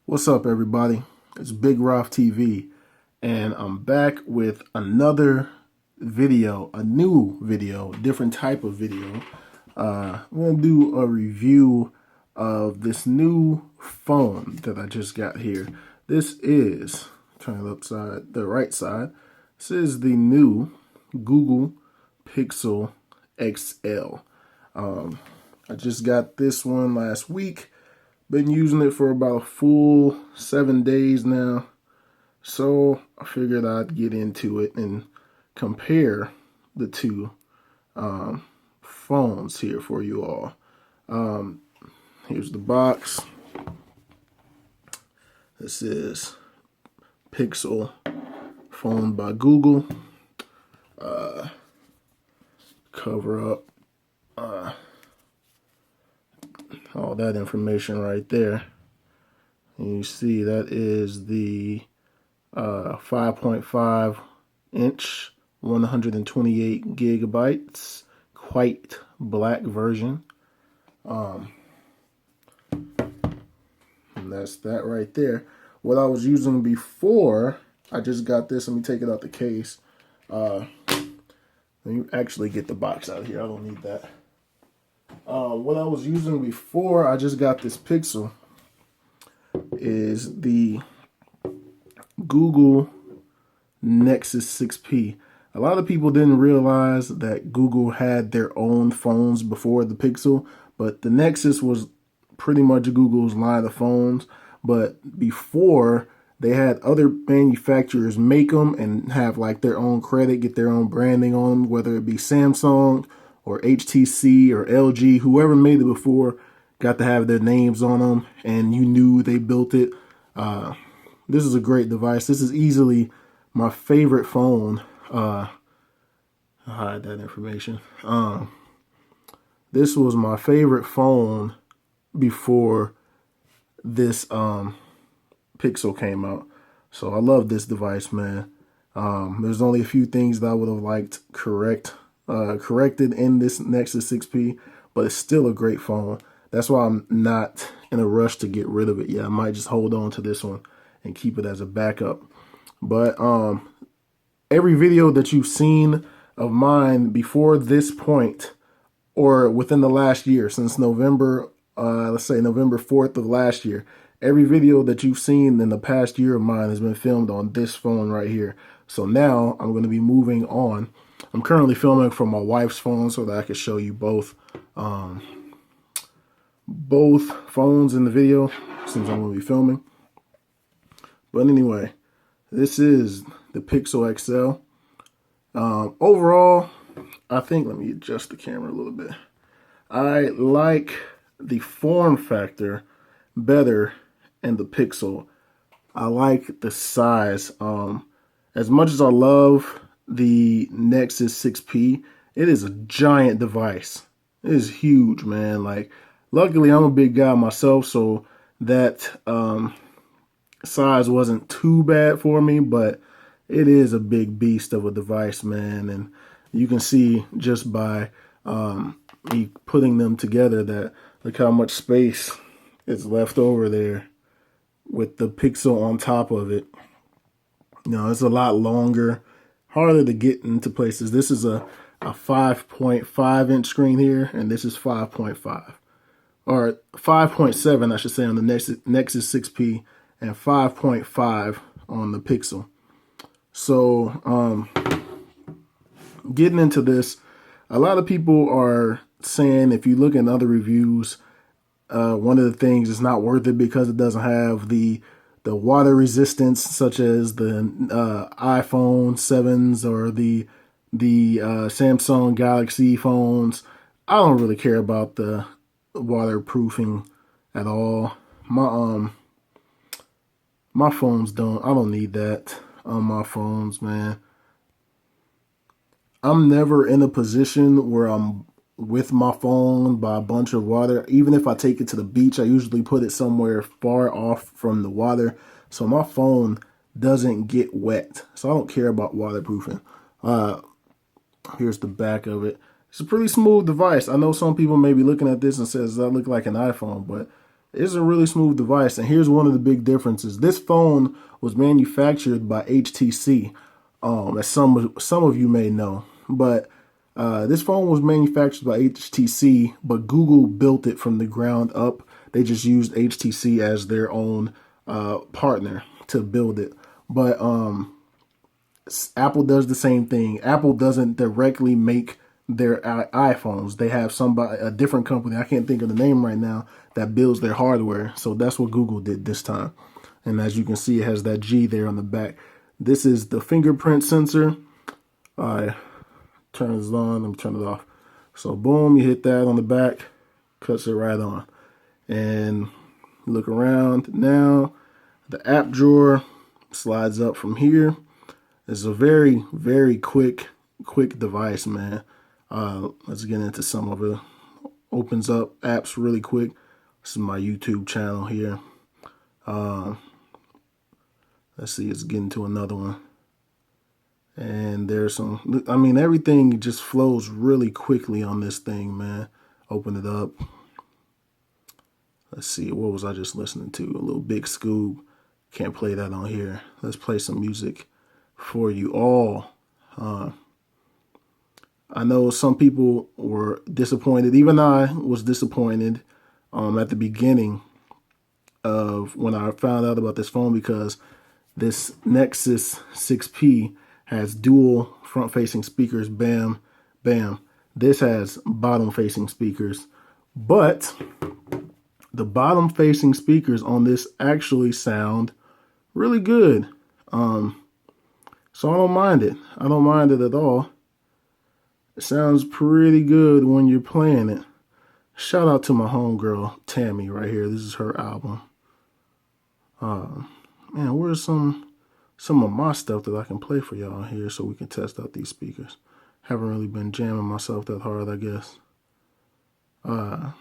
What's up, everybody? It's Big Roth TV, and I'm back with another video, a new video, different type of video. I'm going to do a review of this new phone that I just got here. This is, turn it upside, the right side. This is the new Google Pixel XL. I just got this one last week. Been using it for about a full 7 days now. So I figured I'd get into it and compare the two phones here for you all. Here's the box. This is Pixel phone by Google. Cover up all that information right there. And you see that is the 5.5 inch 128 gigabytes white black version. And that's that right there. What I was using before, I just got this. Let me take it out the case. Let me actually get the box out of here. I don't need that. What I was using before I just got this Pixel is the Google Nexus 6P. A lot of people didn't realize that Google had their own phones before the Pixel, but the Nexus was pretty much Google's line of phones. But before, they had other manufacturers make them and have like their own credit, get their own branding on them, whether it be Samsung or HTC or LG, whoever made it before got to have their names on them, and you knew they built it. This is a great device. This is easily my favorite phone. I'll hide that information. This was my favorite phone before this Pixel came out. So I love this device, man. There's only a few things that I would have liked corrected in this Nexus 6P, but it's still a great phone. That's why I'm not in a rush to get rid of it yet. I might just hold on to this one and keep it as a backup. But every video that you've seen of mine before this point, or within the last year, since November, let's say November 4th of last year, every video that you've seen in the past year of mine has been filmed on this phone right here. So now I'm going to be moving on. I'm currently filming from my wife's phone so that I can show you both phones in the video since I'm going to be filming. But anyway, this is the Pixel XL. Overall, I think, let me adjust the camera a little bit. I like the form factor better in the Pixel. I like the size. As much as I love the Nexus 6P, it is a giant device. It is huge, man. Like, luckily I'm a big guy myself, so that size wasn't too bad for me, but it is a big beast of a device, man. And you can see just by me putting them together that look how much space is left over there with the Pixel on top of it. You know, it's a lot longer, harder to get into places. This is a 5.5 inch screen here, and this is 5.5. Or 5.7, I should say, on the Nexus 6P, and 5.5 on the Pixel. So, getting into this, a lot of people are saying, if you look at other reviews, one of the things is not worth it because it doesn't have the water resistance such as the iPhone 7s or the Samsung Galaxy phones. I don't really care about the waterproofing at all. My phones don't. I don't need that on my phones, man. I'm never in a position where I'm with my phone by a bunch of water. Even if I take it to the beach, I usually put it somewhere far off from the water, so my phone doesn't get wet. So I don't care about waterproofing. Here's the back of it. It's a pretty smooth device. I know some people may be looking at this and says that look like an iPhone, but it's a really smooth device. And here's one of the big differences. This phone was manufactured by HTC, as some of you may know. But this phone was manufactured by HTC, but Google built it from the ground up. They just used HTC as their own partner to build it. But Apple does the same thing. Apple doesn't directly make their iPhones. They have a different company, I can't think of the name right now, that builds their hardware. So that's what Google did this time. And as you can see, it has that G there on the back. This is the fingerprint sensor. I turn this on, let me turn it off. So boom, you hit that on the back, cuts it right on. And look around now, the app drawer slides up from here. It's a very, very quick device, man. Let's get into some of it. Opens up apps really quick. This is my YouTube channel here. Let's see, it's getting to another one. And there's some, I mean, everything just flows really quickly on this thing, man. Open it up. Let's see, what was I just listening to? A little Big Scoob. Can't play that on here. Let's play some music for you all. I know some people were disappointed. Even I was disappointed at the beginning of when I found out about this phone, because this Nexus 6P has dual front-facing speakers. Bam, bam. This has bottom-facing speakers, but the bottom-facing speakers on this actually sound really good. So I don't mind it. I don't mind it at all. It sounds pretty good when you're playing it. Shout out to my homegirl, Tammy, right here. This is her album. Man, where's some of my stuff that I can play for y'all here so we can test out these speakers? Haven't really been jamming myself that hard, I guess. Let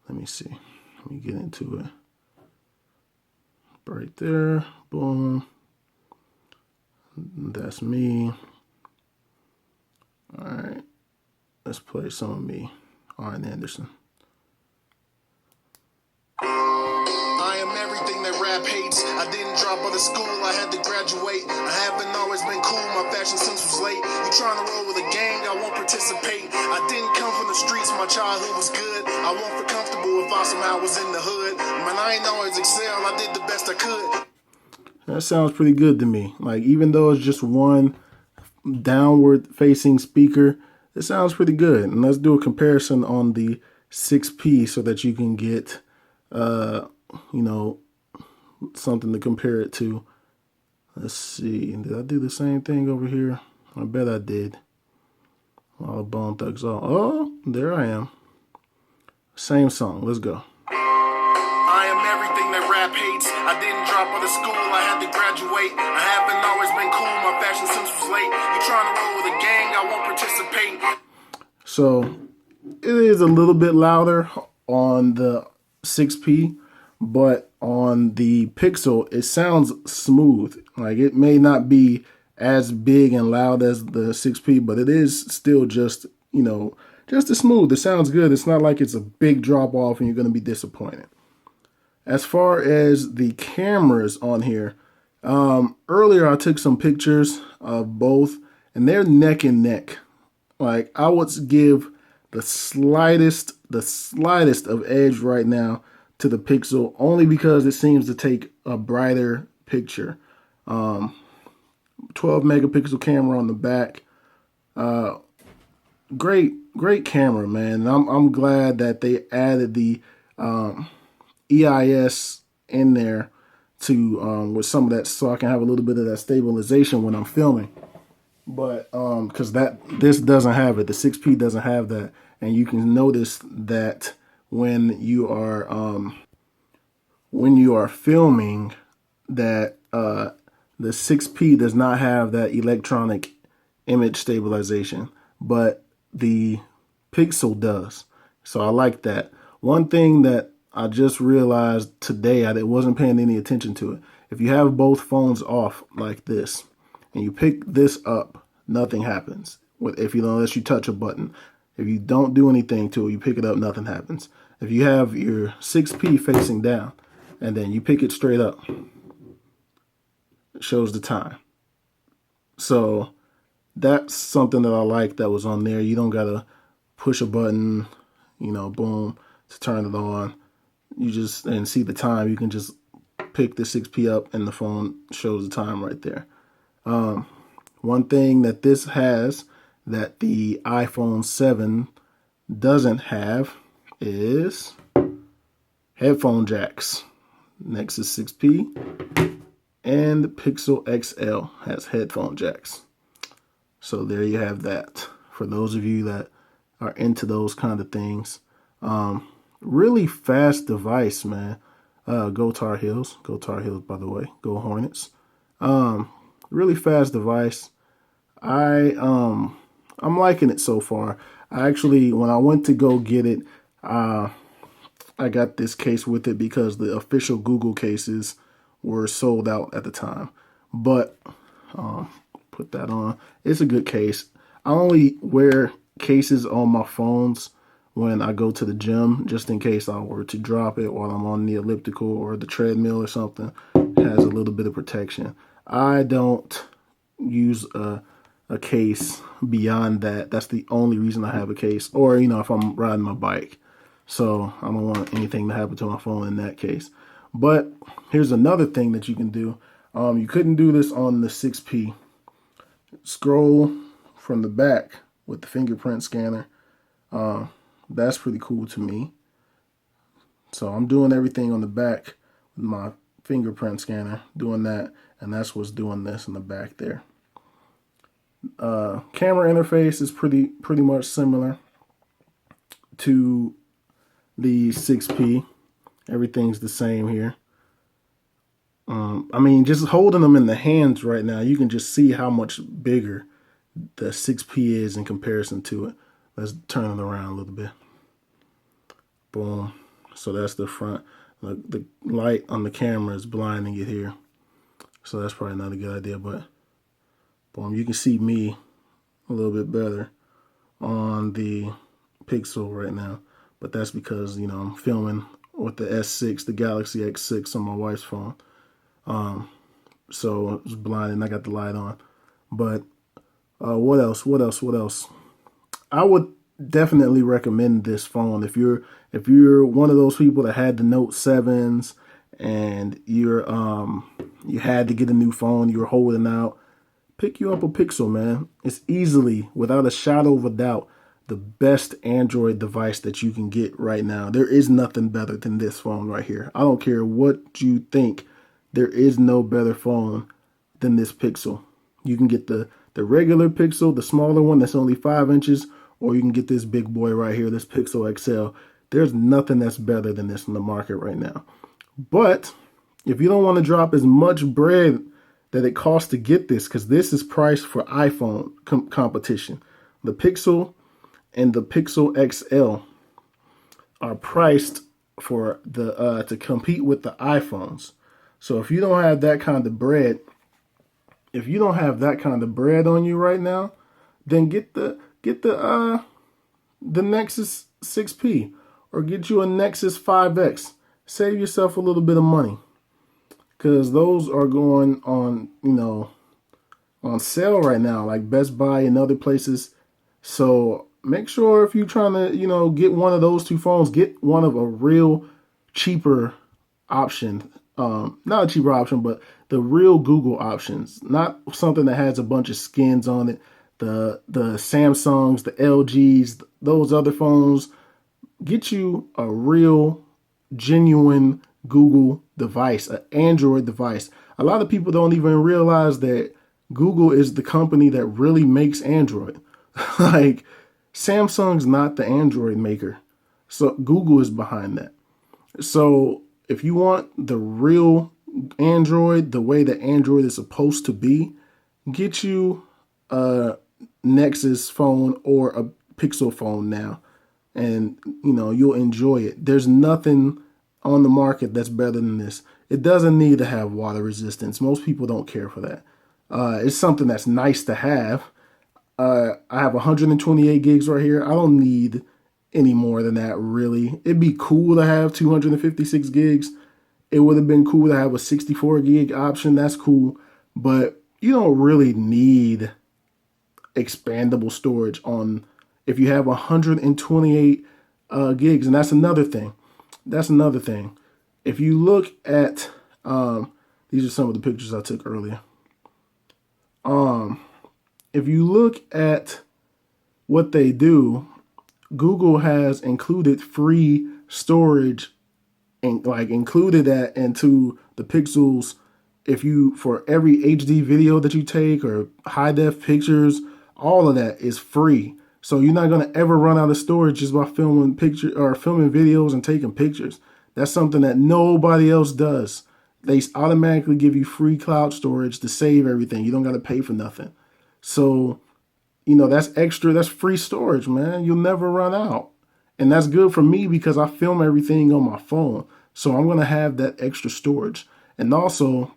me see. Let me get into it. Right there. Boom. That's me. All right. Let's play some of me. Arn Anderson. I am everything that rap hates. I didn't drop out of school, I had to graduate. I haven't always been cool, my fashion sense was late. You trying to roll with a gang, I won't participate. I didn't come from the streets, my childhood was good. I won't feel comfortable if I somehow was in the hood. Man, I ain't always excel, I did the best I could. That sounds pretty good to me. Like, even though it's just one downward facing speaker, it sounds pretty good. And let's do a comparison on the 6P so that you can get you know, something to compare it to. Let's see, did I do the same thing over here? I bet I did. All the Bone Thugs. Oh, there I am. Same song. Let's go. I am everything that rap hates. I didn't drop out of school, I had to graduate. I haven't always been cool, my fashion sense was late. You trying to roll with a gang, I won't participate. So it is a little bit louder on the 6P, but on the Pixel, it sounds smooth. Like, it may not be as big and loud as the 6P, but it is still just, you know, just as smooth. It sounds good. It's not like it's a big drop off and you're going to be disappointed. As far as the cameras on here, earlier I took some pictures of both, and they're neck and neck. Like, I would give the slightest of edge right now to the Pixel, only because it seems to take a brighter picture. 12 megapixel camera on the back. Great camera, man. And I'm glad that they added the EIS in there to with some of that, so I can have a little bit of that stabilization when I'm filming. But because this doesn't have it, the 6P doesn't have that, and you can notice that when you are filming, that the 6P does not have that electronic image stabilization, but the Pixel does. So I like that. One thing that I just realized today, I wasn't paying any attention to it. If you have both phones off like this, and you pick this up, nothing happens. Unless you touch a button. If you don't do anything to it, you pick it up, nothing happens. if you have your 6P facing down and then you pick it straight up, it shows the time. So that's something that I like that was on there. You don't got to push a button, boom, to turn it on. You just, and see the time. You can just pick the 6P up and the phone shows the time right there. One thing that this has that the iPhone 7 doesn't have is headphone jacks. Nexus 6P and the Pixel XL has headphone jacks. So there you have that. For those of you that are into those kind of things. Really fast device, man. Go Tar Heels. Go Tar Heels, by the way. Go Hornets. Really fast device. I'm liking it so far. I actually, when I went to go get it, I got this case with it because the official Google cases were sold out at the time. But put that on. It's a good case. I only wear cases on my phones when I go to the gym, just in case I were to drop it while I'm on the elliptical or the treadmill or something. It has a little bit of protection. I don't use a case beyond that. That's the only reason I have a case. Or, if I'm riding my bike. So I don't want anything to happen to my phone in that case. But here's another thing that you can do. You couldn't do this on the 6P. Scroll from the back with the fingerprint scanner. That's pretty cool to me. So I'm doing everything on the back with my fingerprint scanner, doing that, and that's what's doing this in the back there. Camera interface is pretty much similar to the 6P. Everything's the same here. Just holding them in the hands right now, you can just see how much bigger the 6P is in comparison to it. Let's turn it around a little bit. Boom. So that's the front. The light on the camera is blinding it here. So that's probably not a good idea, but boom, you can see me a little bit better on the Pixel right now. But that's because, I'm filming with the S6, the Galaxy S6 on my wife's phone. So it's blinding. I got the light on. But what else? I would definitely recommend this phone if you're one of those people that had the Note 7s and you had to get a new phone, you were holding out. Pick you up a Pixel, man. It's easily, without a shadow of a doubt, the best Android device that you can get right now. There is nothing better than this phone right here. I don't care what you think. There is no better phone than this Pixel. You can get the regular Pixel, the smaller one that's only 5 inches, or you can get this big boy right here, this Pixel XL. There's nothing that's better than this in the market right now. But if you don't want to drop as much bread that it costs to get this, because this is priced for iPhone competition. The Pixel and the Pixel XL are priced for the to compete with the iPhones. So if you don't have that kind of bread, on you right now, then get the Nexus 6P or get you a Nexus 5X. Save yourself a little bit of money, because those are going on, on sale right now, like Best Buy and other places. So make sure if you're trying to, get one of those two phones, get one of a real cheaper option. Not a cheaper option, but the real Google options, not something that has a bunch of skins on it. The Samsungs, the LGs, those other phones. Get you a real, genuine Google device, an Android device. A lot of people don't even realize that Google is the company that really makes Android. Like, Samsung's not the Android maker. So Google is behind that. So if you want the real Android, the way that Android is supposed to be, get you a Nexus phone or a Pixel phone now. And, you'll enjoy it. There's nothing on the market that's better than this. It doesn't need to have water resistance. Most people don't care for that. It's something that's nice to have. I have 128 gigs right here. I don't need any more than that, really. It'd be cool to have 256 gigs. It would have been cool to have a 64 gig option. That's cool. But you don't really need expandable storage on if you have 128 gigs. And that's another thing. If you look at, these are some of the pictures I took earlier. If you look at what they do, Google has included free storage and included that into the Pixels. If you, for every HD video that you take or high def pictures, all of that is free. So you're not going to ever run out of storage just by filming videos and taking pictures. That's something that nobody else does. They automatically give you free cloud storage to save everything. You don't got to pay for nothing. So, that's extra. That's free storage, man. You'll never run out. And that's good for me because I film everything on my phone. So I'm going to have that extra storage. And also,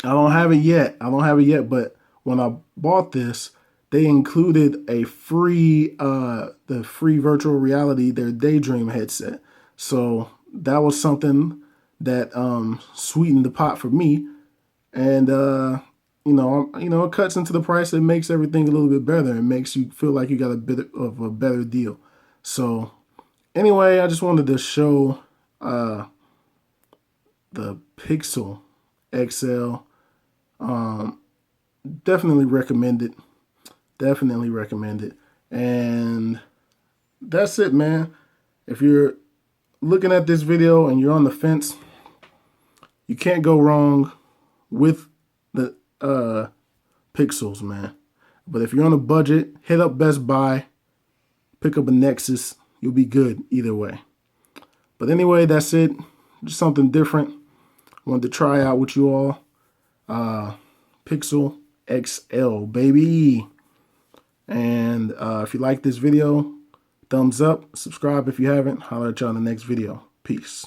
I don't have it yet. But when I bought this, they included a free, the free virtual reality, their Daydream headset. So that was something that sweetened the pot for me. And, it cuts into the price. It makes everything a little bit better. It makes you feel like you got a bit of a better deal. So anyway, I just wanted to show the Pixel XL. Definitely recommend it. And that's it, man. If you're looking at this video and you're on the fence, you can't go wrong with the Pixels, man. But if you're on a budget, hit up Best Buy, pick up a Nexus. You'll be good either way. But anyway, that's it. Just something different. Wanted to try out with you all. Pixel XL, baby. And if you like this video, thumbs up. Subscribe if you haven't. Holler at y'all in the next video. Peace.